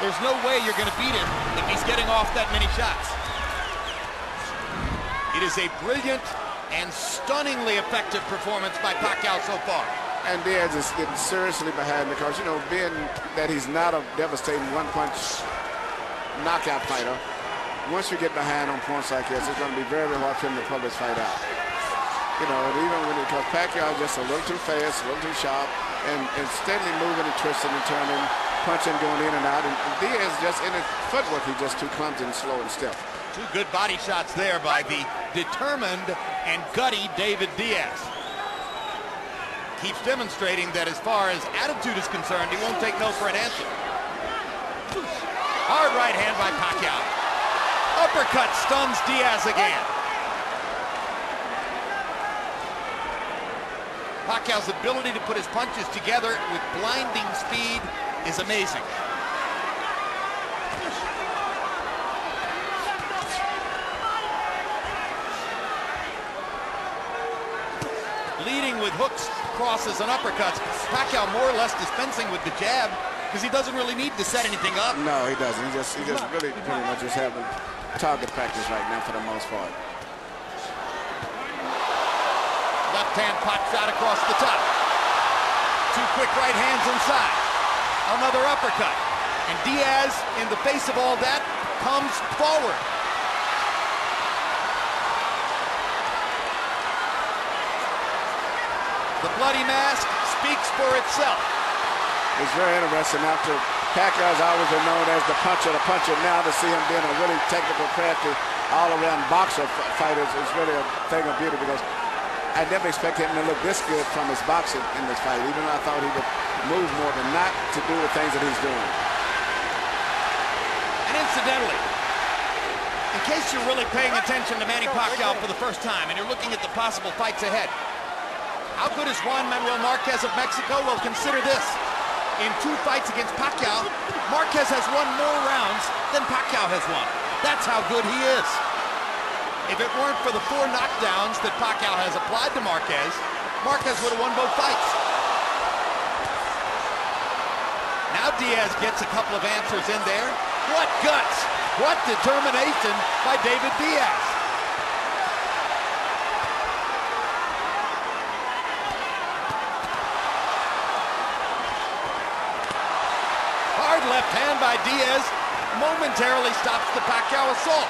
There's no way you're going to beat him if he's getting off that many shots. It is a brilliant and stunningly effective performance by Pacquiao so far. And Diaz is getting seriously behind because, you know, being that he's not a devastating one-punch knockout fighter, once you get behind on points like this, it's going to be very, very hard for him to pull this fight out. You know, and even when because Pacquiao is just a little too fast, a little too sharp, and steadily moving and twisting and turning, punching, going in and out. And Diaz just in his footwork, he's just too clumsy and slow and stiff. Two good body shots there by the determined and gutty David Diaz. Keeps demonstrating that as far as attitude is concerned, he won't take no for an answer. Hard right hand by Pacquiao. Uppercut stuns Diaz again. Pacquiao's ability to put his punches together with blinding speed is amazing. Leading with hooks, crosses, and uppercuts. Pacquiao more or less dispensing with the jab because he doesn't really need to set anything up. No, he doesn't. He just really pretty much just having target practice right now for the most part. Left hand pot shot across the top. Two quick right hands inside. Another uppercut. And Diaz, in the face of all that, comes forward. The bloody mask speaks for itself. It's very interesting. After Pacquiao's always been known as the puncher, now to see him being a really technical, crafty, all-around boxer fighter is really a thing of beauty because I never expected him to look this good from his boxing in this fight, even though I thought he would move more than not to do the things that he's doing. And incidentally, in case you're really paying attention to Manny Pacquiao for the first time and you're looking at the possible fights ahead, how good is Juan Manuel Marquez of Mexico? Well, consider this. In 2 fights against Pacquiao, Marquez has won more rounds than Pacquiao has won. That's how good he is. If it weren't for the 4 knockdowns that Pacquiao has applied to Marquez, Marquez would have won both fights. Now Diaz gets a couple of answers in there. What guts! What determination by David Diaz! Hard left hand by Diaz momentarily stops the Pacquiao assault.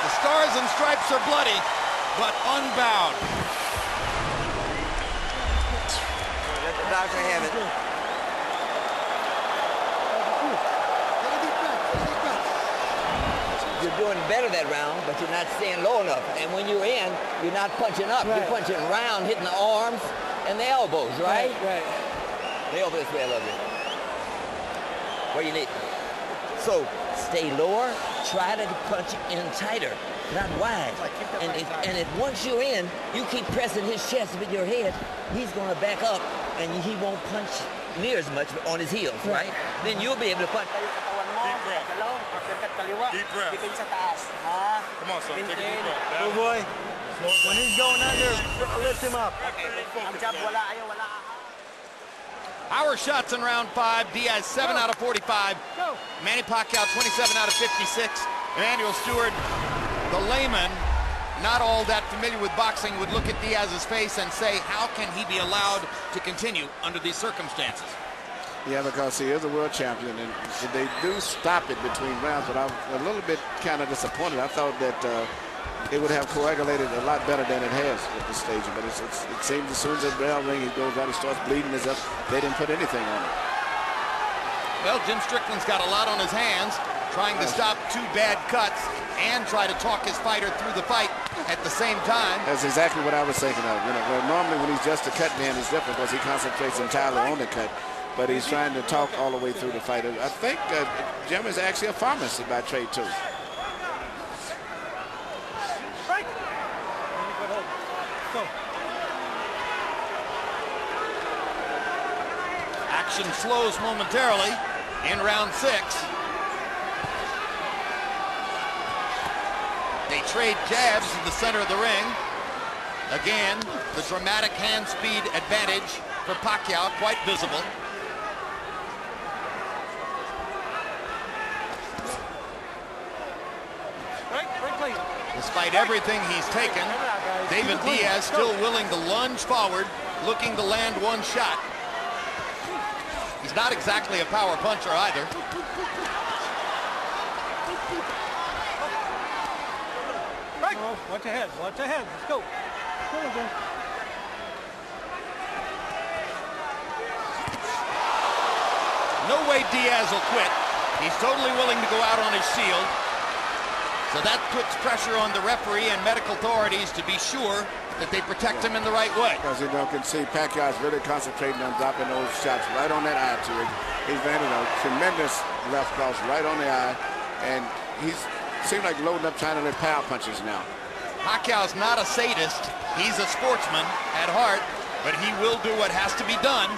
The stars and stripes are bloody, but unbound. Let the doctor have it. You're doing better that round, but you're not staying low enough. And when you're in, you're not punching up. Right. You're punching round, hitting the arms and the elbows, right? Right. Lay over this way a little bit. Where you need. So stay lower. Try to punch in tighter, not wide. And if once you're in, you keep pressing his chest with your head, he's going to back up, and he won't punch near as much on his heels, right? Then you'll be able to punch. Deep breath. Come on, son. Take a deep breath. Good boy. When he's going under, lift him up. Power shots in round 5. Diaz 7 out of 45. Manny Pacquiao 27 out of 56. Emmanuel Stewart, the layman, not all that familiar with boxing, would look at Diaz's face and say, how can he be allowed to continue under these circumstances? Yeah, because he is a world champion, and they do stop it between rounds, but I'm a little bit kind of disappointed. I thought that it would have coagulated a lot better than it has at this stage, but it seems as soon as the bell rings, he goes out, he starts bleeding as if they didn't put anything on it. Well, Jim Strickland's got a lot on his hands, trying to stop 2 bad cuts and try to talk his fighter through the fight at the same time. That's exactly what I was thinking of. You know, where normally when he's just a cut man, it's different because he concentrates entirely on the cut. But he's trying to talk all the way through the fight. I think Jim is actually a pharmacist by trade, too. Right. Go. Action slows momentarily in round 6. trade jabs in the center of the ring. Again, the dramatic hand speed advantage for Pacquiao, quite visible. Despite everything he's taken, David Diaz still willing to lunge forward, looking to land one shot. He's not exactly a power puncher either. Watch ahead, watch ahead. Let's go. No way Diaz will quit. He's totally willing to go out on his shield. So that puts pressure on the referee and medical authorities to be sure that they protect him in the right way. Because you can see Pacquiao's really concentrating on dropping those shots right on that eye to it. He's landed a tremendous left cross right on the eye, and he's seems like loading up trying to let power punches now. Pacquiao's not a sadist. He's a sportsman at heart, but he will do what has to be done,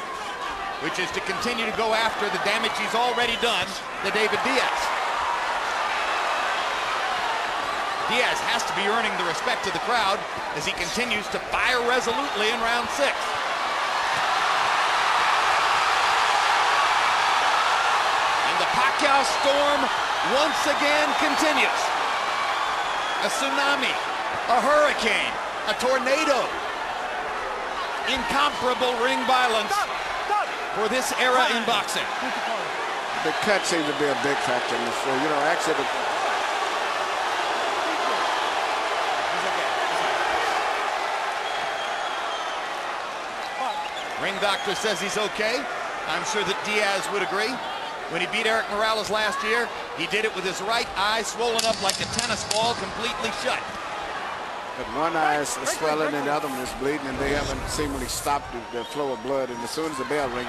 which is to continue to go after the damage he's already done to David Diaz. Diaz has to be earning the respect of the crowd as he continues to fire resolutely in round 6. And the Pacquiao storm once again continues. A tsunami, a hurricane, a tornado. Incomparable ring violence for this era in boxing. The cut seems to be a big factor in this. So, you know, actually, ring doctor says he's okay. I'm sure that Diaz would agree. When he beat Eric Morales last year, he did it with his right eye swollen up like a tennis ball, completely shut. but one eye is swelling and the other one is bleeding, and they haven't seemingly stopped the flow of blood. And as soon as the bell rings,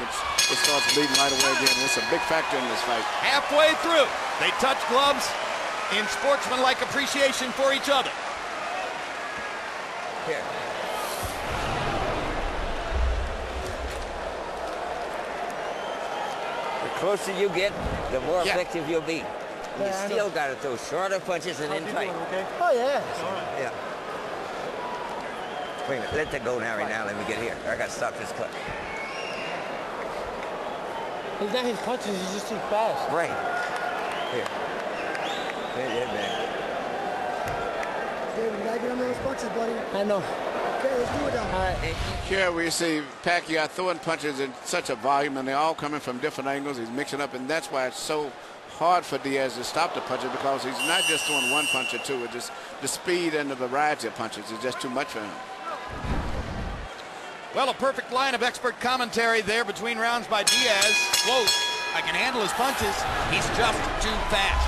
it starts bleeding right away again. It's a big factor in this fight. Halfway through, they touch gloves in sportsmanlike appreciation for each other. Here. The closer you get, the more effective you'll be. You still got to throw shorter punches and then fight. Oh, yeah. Yeah. Wait a minute, let that go now, right now. Let me get here. I got to stop this cut. It's not his punches, he's just too fast. Right. Here. There, man. David, you gotta get on those punches, buddy. I know. Okay, let's do it now. All right. Here we see Pacquiao throwing punches in such a volume, and they're all coming from different angles. He's mixing up, and that's why it's so hard for Diaz to stop the punches, because he's not just throwing one punch or two. It's just the speed and the variety of punches is just too much for him. Well, a perfect line of expert commentary there between rounds by Diaz. Close. I can handle his punches. He's just too fast.